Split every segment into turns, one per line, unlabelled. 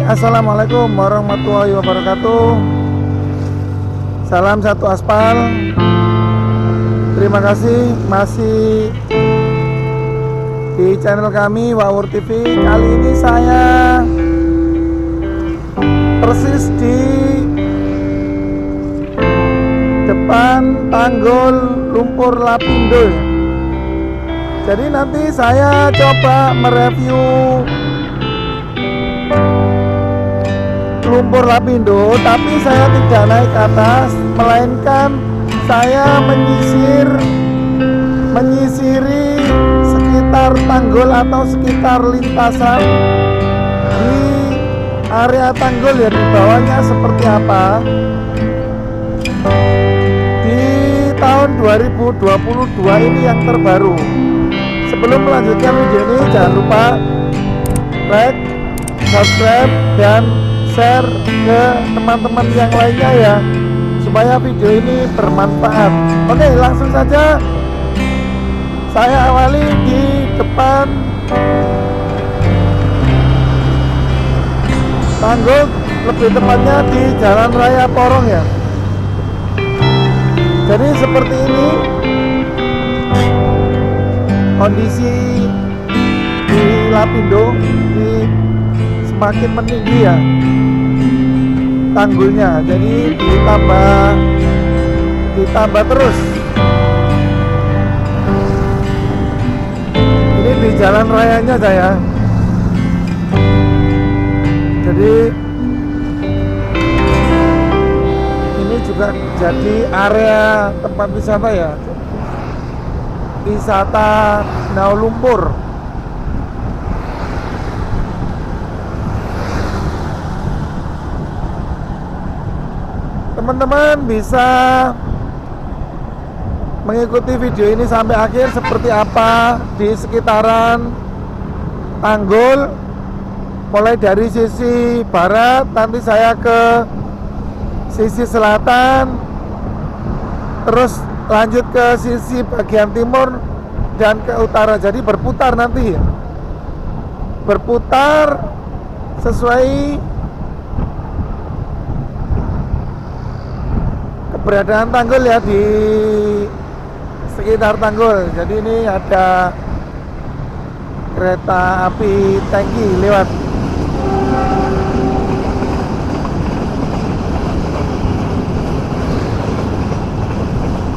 Assalamualaikum warahmatullahi wabarakatuh. Salam satu aspal. Terima kasih masih di channel kami Wawur TV. Kali ini saya persis di depan tanggul lumpur Lapindo. Jadi nanti saya coba mereview lumpur Lapindo, tapi saya tidak naik ke atas, melainkan saya menyisiri sekitar tanggul atau sekitar lintasan di area tanggul ya, di bawahnya seperti apa. Di tahun 2022 ini yang terbaru. Sebelum melanjutkan video ini, jangan lupa like, subscribe, dan share ke teman-teman yang lainnya ya, supaya video ini bermanfaat. Oke, langsung saja saya awali di depan tanggul, lebih tepatnya di Jalan Raya Porong ya. Jadi seperti ini kondisi di Lapindo, di semakin meninggi ya tanggulnya, jadi ditambah terus. Ini di jalan rayanya saya. Jadi ini juga jadi area tempat wisata ya, wisata Danau Lumpur. Teman-teman bisa mengikuti video ini sampai akhir seperti apa di sekitaran tanggul, mulai dari sisi barat, nanti saya ke sisi selatan, terus lanjut ke sisi bagian timur dan ke utara. Jadi berputar nanti ya, berputar sesuai keberadaan tanggul ya, di sekitar tanggul. Jadi ini ada kereta api tangki lewat.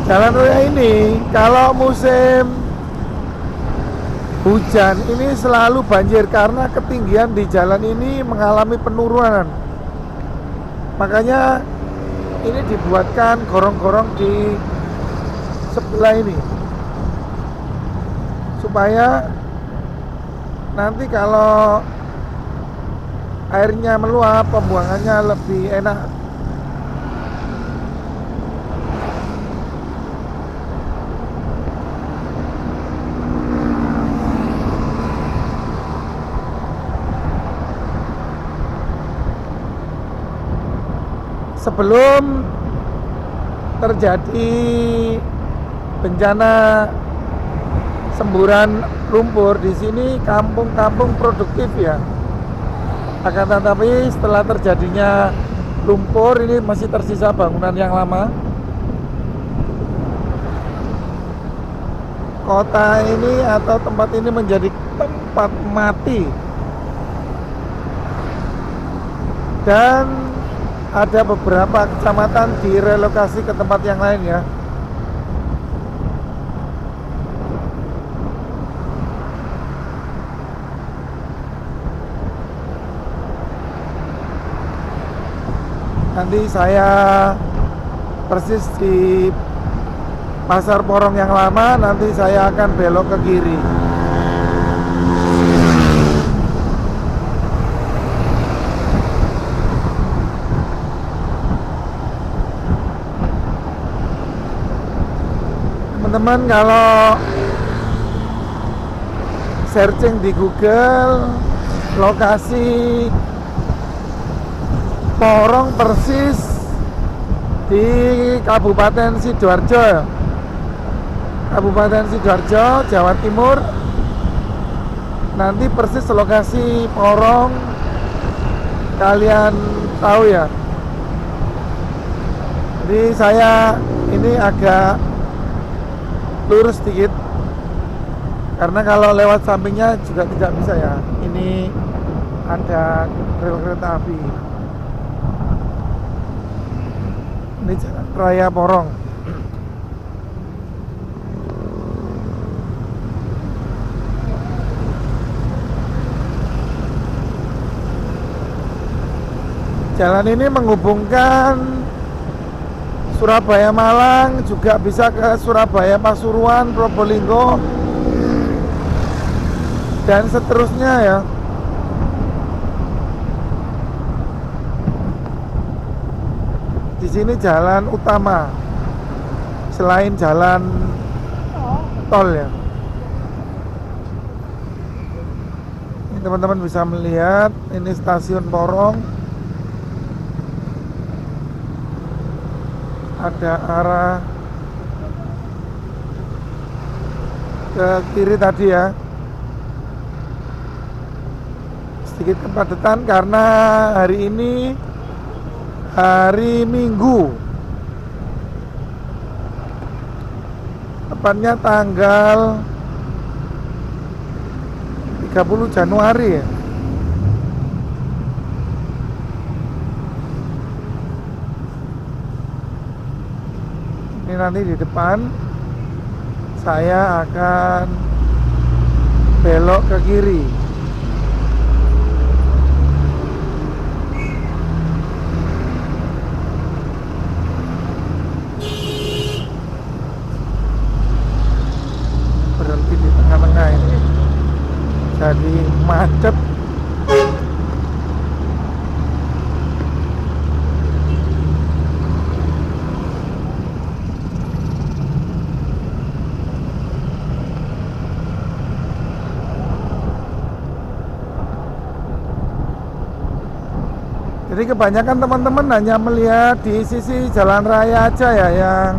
Jalan raya ini kalau musim hujan ini selalu banjir karena ketinggian di jalan ini mengalami penurunan. Makanya ini dibuatkan gorong-gorong di sebelah ini, supaya nanti kalau airnya meluap, pembuangannya lebih enak. Sebelum terjadi bencana semburan lumpur di sini kampung-kampung produktif ya. Akan tetapi setelah terjadinya lumpur ini masih tersisa bangunan yang lama. Kota ini atau tempat ini menjadi tempat mati. Dan ada beberapa kecamatan direlokasi ke tempat yang lain ya. Nanti saya persis di Pasar Porong yang lama, nanti saya akan belok ke kiri. Teman-teman kalau searching di Google lokasi Porong persis di Kabupaten Sidoarjo, Kabupaten Sidoarjo, Jawa Timur, nanti persis lokasi Porong kalian tahu ya. Jadi saya ini agak lurus sedikit karena kalau lewat sampingnya juga tidak bisa ya. Ini ada rel kereta api. Ini jalan raya Porong. Jalan ini menghubungkan Surabaya Malang, juga bisa ke Surabaya Pasuruan, Probolinggo, dan seterusnya ya. Di sini jalan utama selain jalan tol ya. Ini teman-teman bisa melihat ini stasiun Porong. Ada arah ke kiri tadi ya. Sedikit kepadatan karena hari ini hari Minggu, tepatnya tanggal 30 Januari ya. Ini nanti di depan saya akan belok ke kiri. Berhenti di tengah-tengah ini, jadi macet. Jadi kebanyakan teman-teman hanya melihat di sisi jalan raya aja ya, yang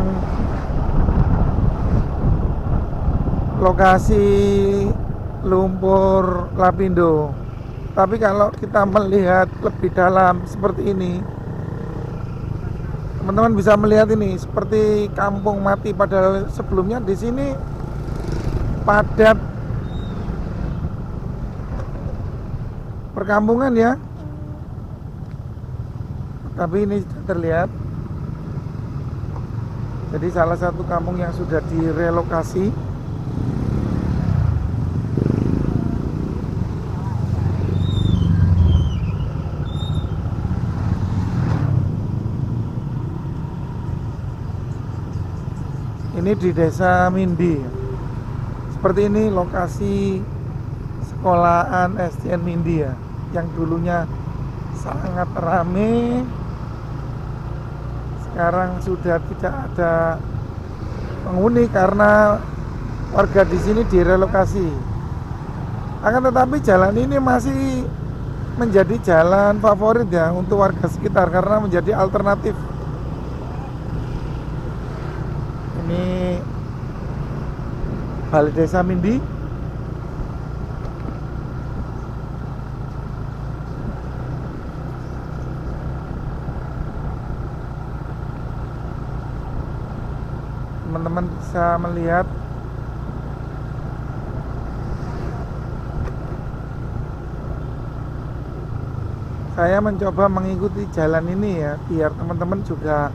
lokasi lumpur Lapindo. Tapi kalau kita melihat lebih dalam seperti ini, teman-teman bisa melihat ini seperti kampung mati, padahal sebelumnya di sini padat perkampungan ya. Tapi ini sudah terlihat. Jadi salah satu kampung yang sudah direlokasi. Ini di Desa Mindi. Seperti ini lokasi sekolahan SDN Mindi ya, yang dulunya sangat ramai. Sekarang sudah tidak ada penghuni karena warga di sini direlokasi. Akan tetapi jalan ini masih menjadi jalan favorit ya untuk warga sekitar karena menjadi alternatif. Ini Balai Desa Mindi. Teman-teman bisa melihat saya mencoba mengikuti jalan ini ya, biar teman-teman juga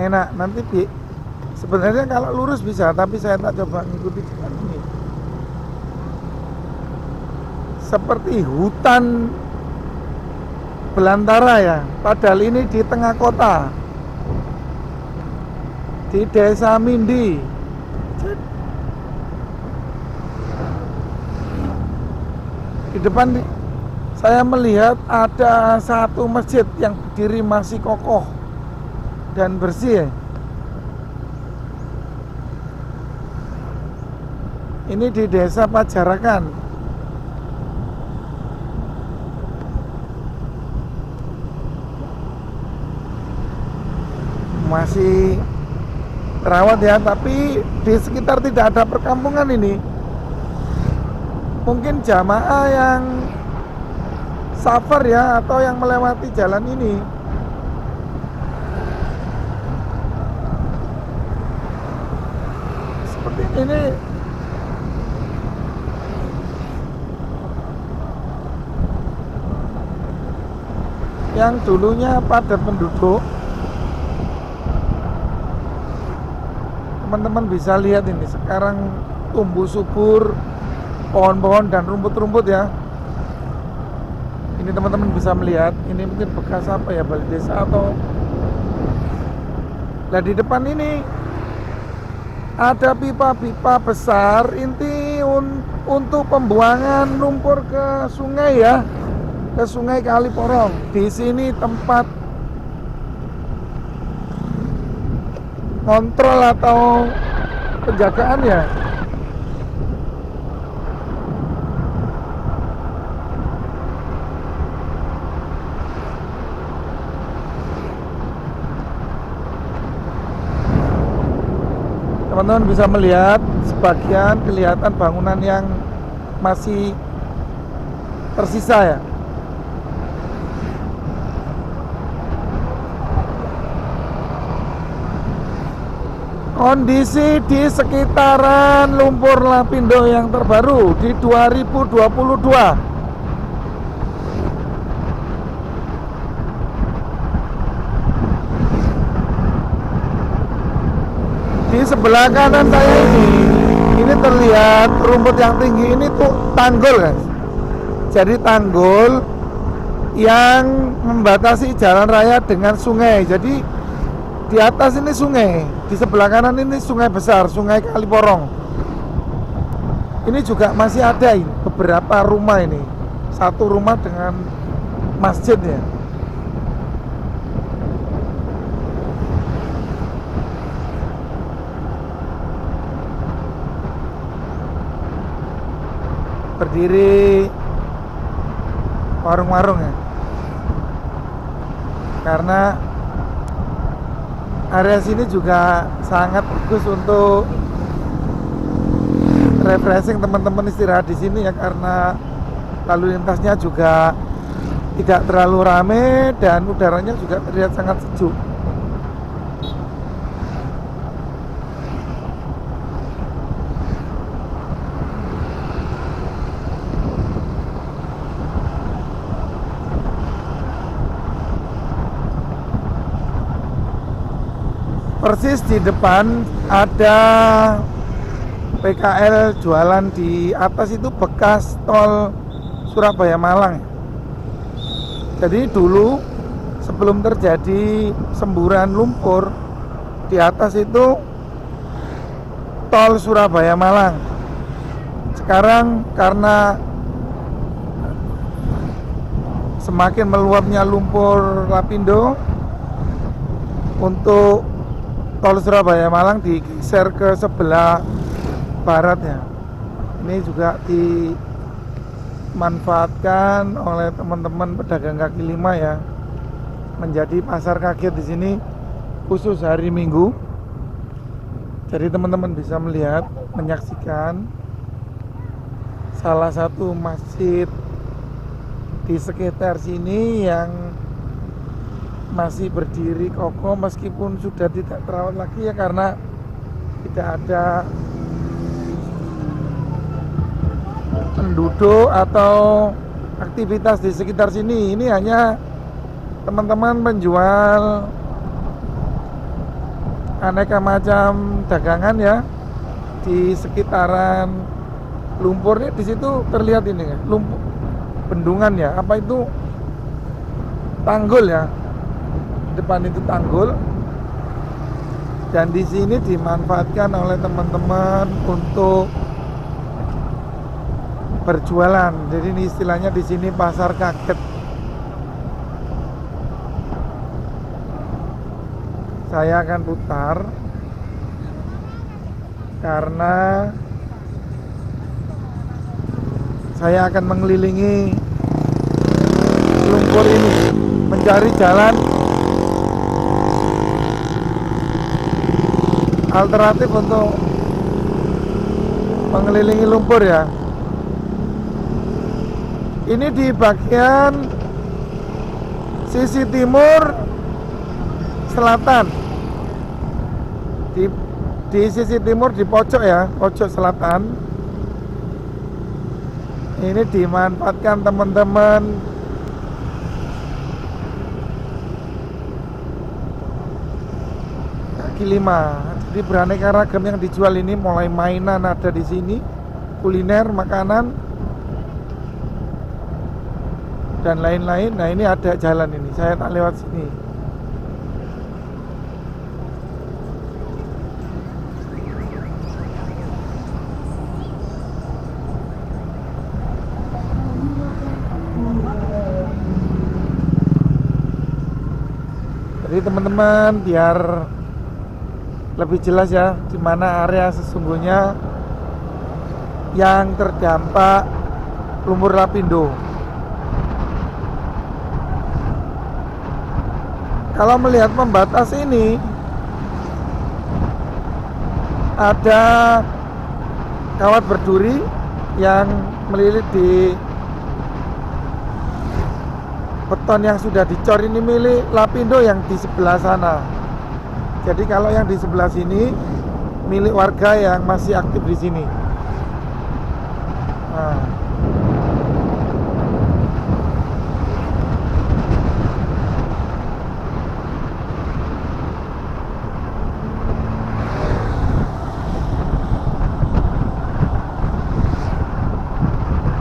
enak. Nanti sebenarnya kalau lurus bisa, tapi saya tak coba mengikuti jalan ini. Seperti hutan belantara ya, padahal ini di tengah kota, di Desa Mindi. Di depan saya melihat ada satu masjid yang berdiri masih kokoh dan bersih. Ini di Desa Pajarakan. Masih terawat ya, tapi di sekitar tidak ada perkampungan ini. Mungkin jamaah yang safar ya, atau yang melewati jalan ini. Seperti ini. Yang dulunya padat penduduk, teman-teman bisa lihat ini sekarang tumbuh subur pohon-pohon dan rumput-rumput ya. Ini teman-teman bisa melihat, ini mungkin bekas apa ya, balai desa atau. Nah di depan ini ada pipa-pipa besar inti untuk pembuangan lumpur ke sungai ya, ke Sungai Kaliporong. Di sini tempat kontrol atau penjagaan ya. Teman-teman bisa melihat sebagian kelihatan bangunan yang masih tersisa ya. Kondisi di sekitaran lumpur Lapindo yang terbaru di 2022. Di sebelah kanan saya ini terlihat rumput yang tinggi, ini tuh tanggul guys. Jadi tanggul yang membatasi jalan raya dengan sungai. Jadi di atas ini sungai, di sebelah kanan ini sungai besar, Sungai Kaliporong. Ini juga masih ada ini, beberapa rumah ini. Satu rumah dengan masjidnya. Berdiri warung-warung ya, karena area sini juga sangat bagus untuk refreshing, teman-teman istirahat di sini ya, karena lalu lintasnya juga tidak terlalu rame dan udaranya juga terlihat sangat sejuk. Persis di depan ada PKL jualan, di atas itu bekas tol Surabaya Malang. Jadi dulu sebelum terjadi semburan lumpur, di atas itu tol Surabaya Malang. Sekarang karena semakin meluapnya lumpur Lapindo, untuk tol Surabaya Malang digeser ke sebelah baratnya. Ini juga dimanfaatkan oleh teman-teman pedagang kaki lima ya, menjadi pasar kaget di sini khusus hari Minggu. Jadi teman-teman bisa melihat, menyaksikan salah satu masjid di sekitar sini yang masih berdiri kokoh meskipun sudah tidak terawat lagi ya, karena tidak ada penduduk atau aktivitas di sekitar sini. Ini hanya teman-teman penjual aneka macam dagangan ya di sekitaran lumpurnya. Di situ terlihat ini ya, lumpur bendungan ya, apa itu, tanggul ya. Depan itu tanggul, dan di sini dimanfaatkan oleh teman-teman untuk berjualan. Jadi ini istilahnya di sini pasar kaget. Saya akan putar karena saya akan mengelilingi lumpur ini, mencari jalan alternatif untuk mengelilingi lumpur ya. Ini di bagian sisi timur selatan. Di sisi timur di pojok ya, pojok selatan. Ini dimanfaatkan teman-teman kaki lima. Jadi beraneka ragam yang dijual ini, mulai mainan ada di sini, kuliner, makanan, dan lain-lain. Nah ini ada jalan ini, saya tak lewat sini. Jadi teman-teman biar lebih jelas ya di mana area sesungguhnya yang terdampak lumpur lapindo. Kalau melihat pembatas ini ada kawat berduri yang melilit di beton yang sudah dicor. Ini milik Lapindo yang di sebelah sana. Jadi kalau yang di sebelah sini milik warga yang masih aktif di sini. Nah.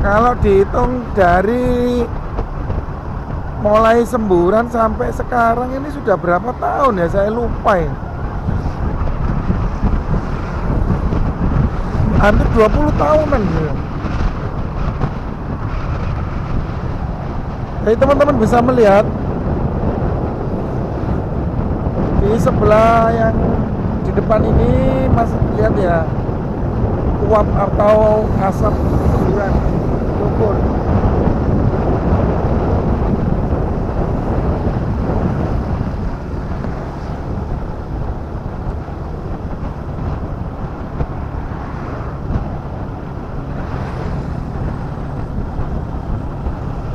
Kalau dihitung dari mulai semburan sampai sekarang ini sudah berapa tahun ya, saya lupa ya. Hampir 20 tahunan ya. Jadi teman-teman bisa melihat di sebelah yang di depan ini masih terlihat ya uap atau asap semburan lumpur.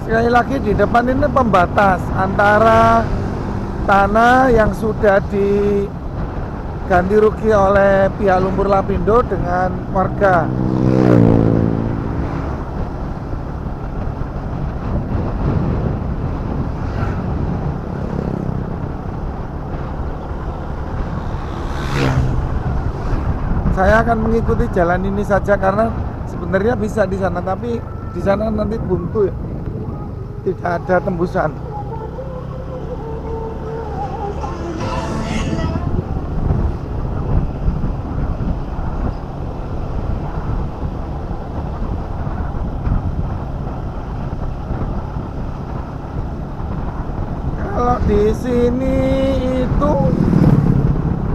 Sekali lagi di depan ini pembatas antara tanah yang sudah diganti rugi oleh pihak Lumpur Lapindo dengan warga. Saya akan mengikuti jalan ini saja karena sebenarnya bisa di sana, tapi di sana nanti buntu ya. Tidak ada tembusan. Kalau di sini itu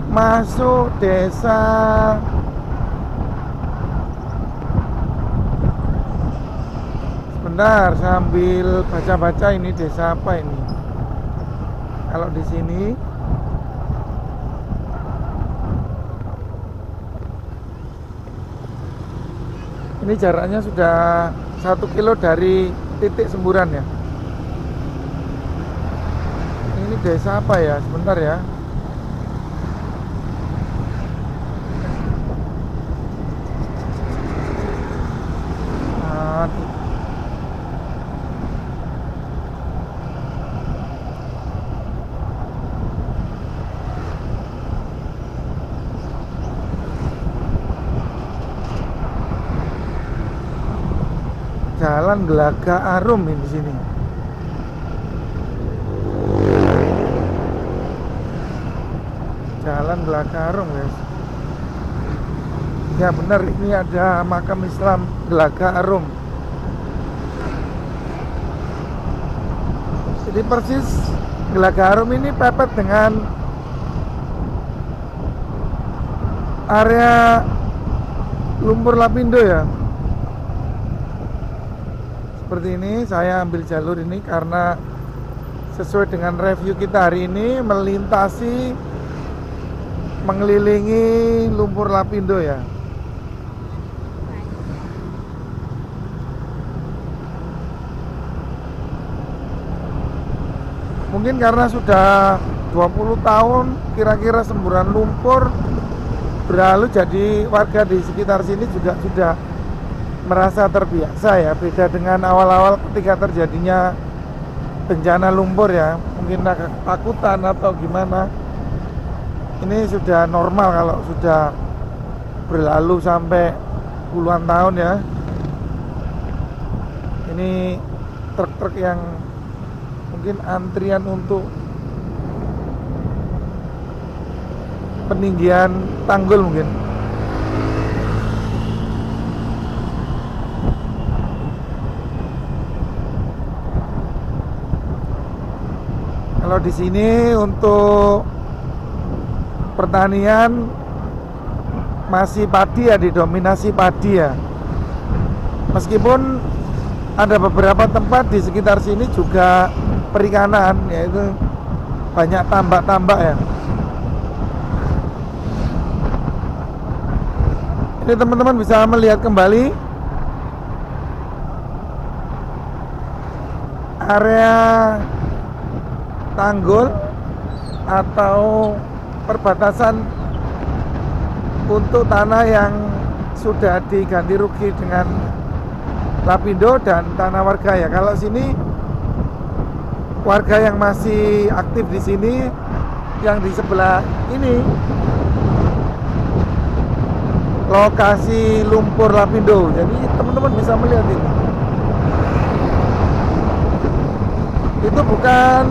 masuk desa Bentar, sambil baca-baca ini desa apa ini? Kalau di sini ini jaraknya sudah 1 kilo dari titik semburan ya. Ini desa apa ya? Sebentar ya. Jalan Gelaga Arum ini di sini. Jalan Gelaga Arum, guys. Ya benar, ini ada makam Islam Gelaga Arum. Jadi persis Gelaga Arum ini pepet dengan area Lumpur Lapindo ya. Seperti ini, saya ambil jalur ini karena sesuai dengan review kita hari ini melintasi, mengelilingi Lumpur Lapindo ya. Mungkin karena sudah 20 tahun kira-kira semburan lumpur berlalu, jadi warga di sekitar sini juga sudah merasa terbiasa ya. Beda dengan awal-awal ketika terjadinya bencana lumpur ya, mungkin agak takutan atau gimana. Ini sudah normal kalau sudah berlalu sampai puluhan tahun ya. Ini truk-truk yang mungkin antrian untuk peninggian tanggul mungkin. Kalau di sini untuk pertanian masih padi ya, didominasi padi ya. Meskipun ada beberapa tempat di sekitar sini juga perikanan, yaitu banyak tambak-tambak ya. Ini teman-teman bisa melihat kembali area tanggul atau perbatasan untuk tanah yang sudah diganti rugi dengan lapindo dan tanah warga ya. Kalau sini warga yang masih aktif di sini, yang di sebelah ini lokasi lumpur lapindo. Jadi teman-teman bisa melihat ini. Itu bukan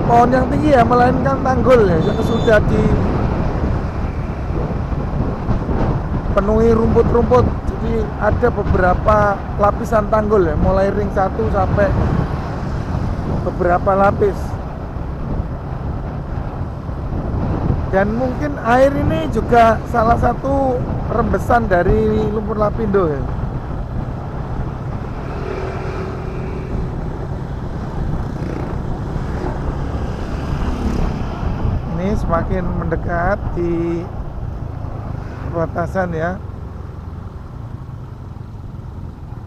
pohon yang tinggi ya, melainkan tanggul ya, yang sudah dipenuhi rumput-rumput. Jadi ada beberapa lapisan tanggul ya, mulai ring 1 sampai beberapa lapis. Dan mungkin air ini juga salah satu rembesan dari lumpur lapindo ya. Ini semakin mendekat di perbatasan ya.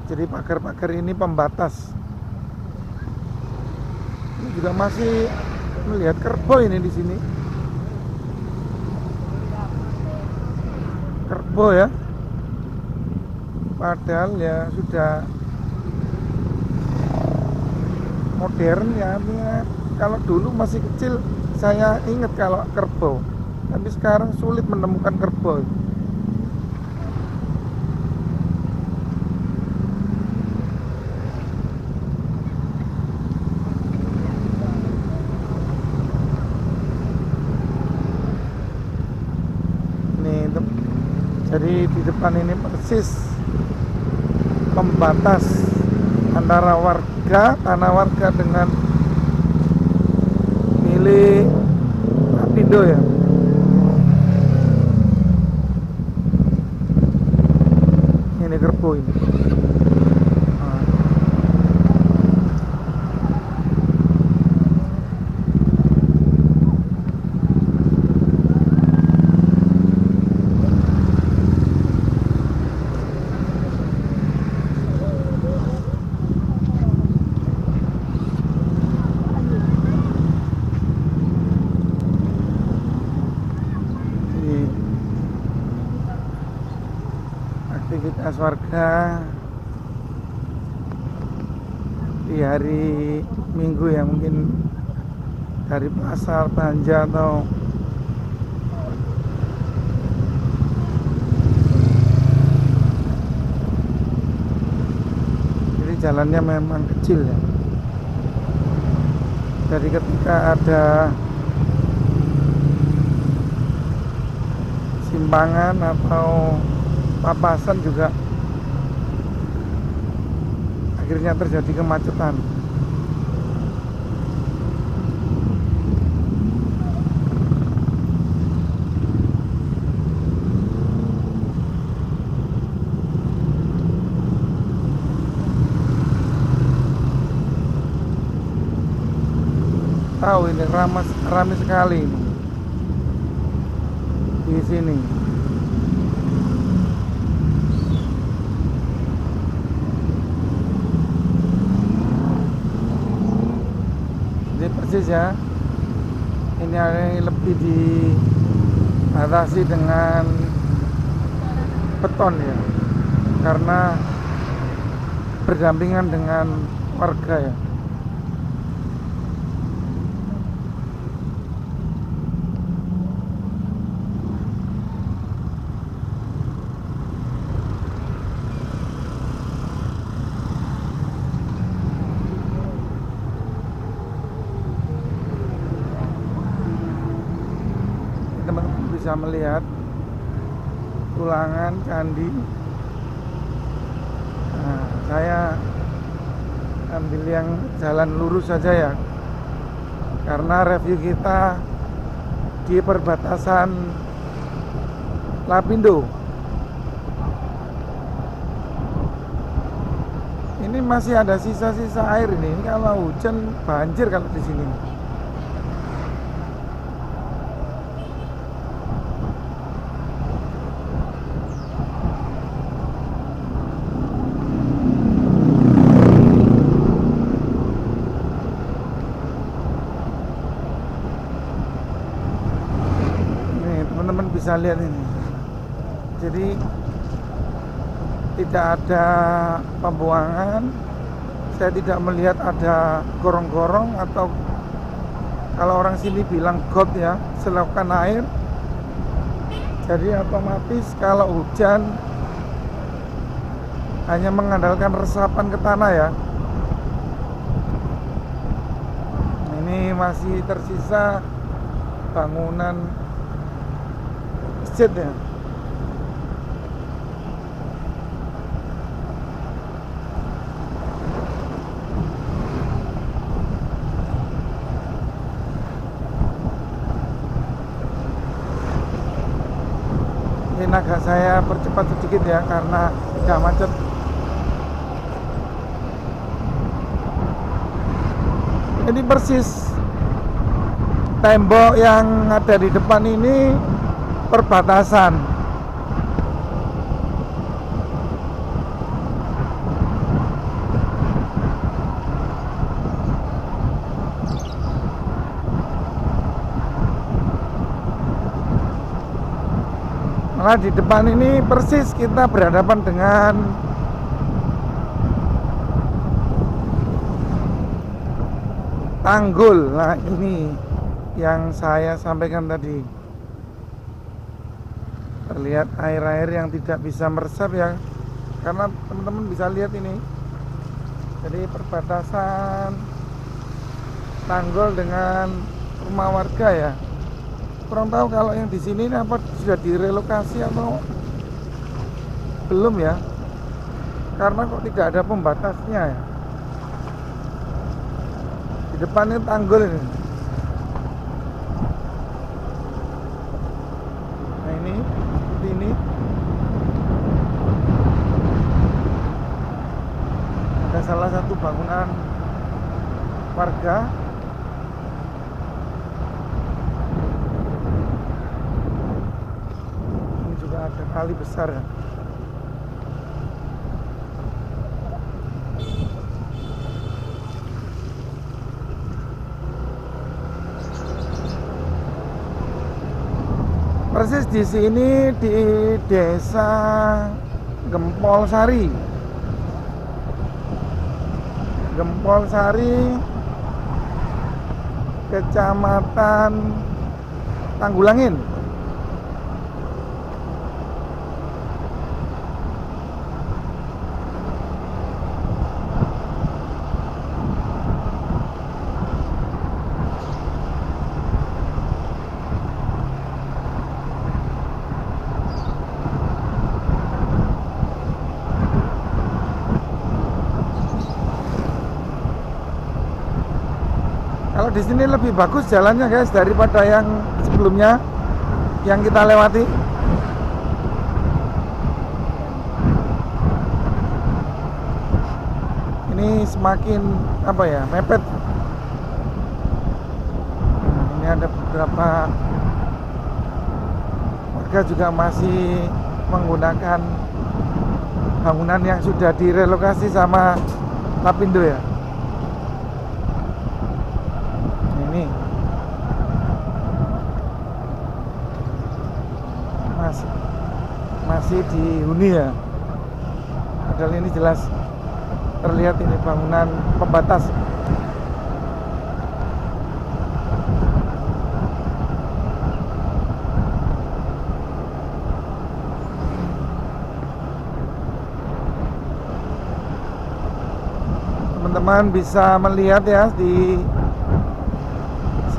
Jadi pagar-pagar ini pembatas. Ini juga masih melihat kerbau ini di sini. Kerbau ya. Padahal ya sudah modern ya. Kalau dulu masih kecil saya ingat kalau kerbau, tapi sekarang sulit menemukan kerbau. Jadi di depan ini persis pembatas antara warga, tanah warga dengan milik lapindo ya. Ini kerbau ini. Aktivitas warga di hari Minggu ya, mungkin dari pasar belanja atau jadi jalannya memang kecil ya. Jadi ketika ada simpangan atau papasan juga akhirnya terjadi kemacetan. Tahu ini ramai sekali ini di sini. persis ya. Ini lebih diatasi dengan beton ya, karena berdampingan dengan warga ya. Teman-teman bisa melihat tulangan candi. Nah, saya ambil yang jalan lurus saja ya, karena review kita di perbatasan Lapindo. Ini masih ada sisa-sisa air ini kalau hujan banjir kalau di sini. Teman-teman bisa lihat ini, jadi tidak ada pembuangan. Saya tidak melihat ada gorong-gorong atau kalau orang sini bilang got ya, selokan air. Jadi otomatis kalau hujan hanya mengandalkan resapan ke tanah ya. Ini masih tersisa bangunan masjid ya. Ini agak saya percepat sedikit ya karena tidak macet. Ini persis tembok yang ada di depan ini perbatasan. Malah di depan ini persis kita berhadapan dengan tanggul. Nah, ini yang saya sampaikan tadi. Terlihat air-air yang tidak bisa meresap ya, karena teman-teman bisa lihat ini. Jadi perbatasan tanggul dengan rumah warga ya. Kurang tahu kalau yang di sini apa sudah direlokasi atau belum ya, karena kok tidak ada pembatasnya ya. Di depannya tanggul ini. Nah ini seperti ini. Ada salah satu bangunan warga. Ada kali besar ya. Persis di sini di desa Gempol Sari. Gempol Sari, Kecamatan Tanggulangin. Kalau di sini lebih bagus jalannya guys daripada yang sebelumnya yang kita lewati. Ini semakin apa ya, mepet. Ini ada beberapa warga juga masih menggunakan bangunan yang sudah direlokasi sama Lapindo ya. masih dihuni ya. Padahal ini jelas terlihat ini bangunan pembatas. Teman-teman bisa melihat ya di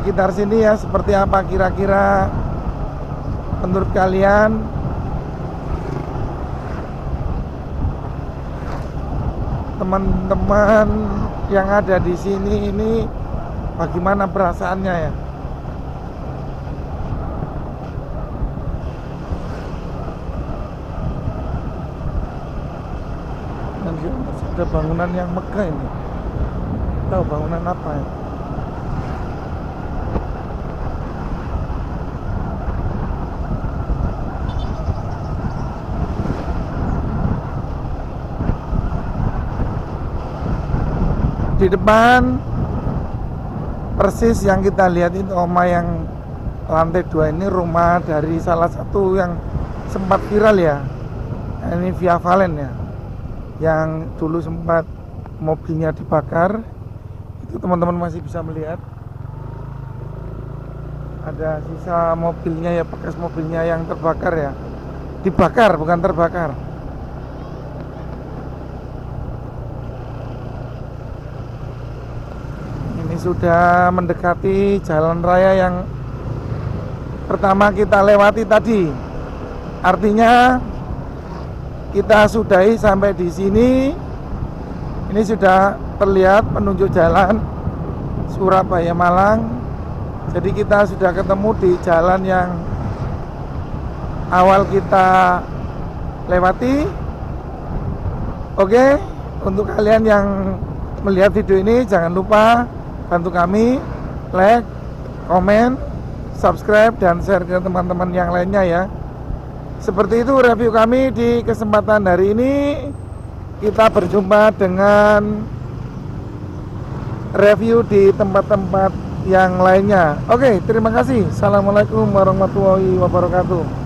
sekitar sini ya, seperti apa kira-kira menurut kalian teman-teman yang ada di sini ini bagaimana perasaannya ya. Dan juga masih ada bangunan yang megah ini. Tahu bangunan apa ya? Di depan persis yang kita lihat itu rumah yang lantai 2 ini rumah dari salah satu yang sempat viral ya. Ini Via Valen ya, yang dulu sempat mobilnya dibakar. Itu teman-teman masih bisa melihat ada sisa mobilnya ya, bekas mobilnya yang terbakar ya. Dibakar bukan terbakar. Sudah mendekati jalan raya yang pertama kita lewati tadi. Artinya kita sudahi sampai di sini. Ini sudah terlihat penunjuk jalan Surabaya Malang. Jadi kita sudah ketemu di jalan yang awal kita lewati. Oke, untuk kalian yang melihat video ini jangan lupa bantu kami like, komen, subscribe, dan share ke teman-teman yang lainnya ya. Seperti itu review kami di kesempatan hari ini. Kita berjumpa dengan review di tempat-tempat yang lainnya. Oke, terima kasih. Assalamualaikum warahmatullahi wabarakatuh.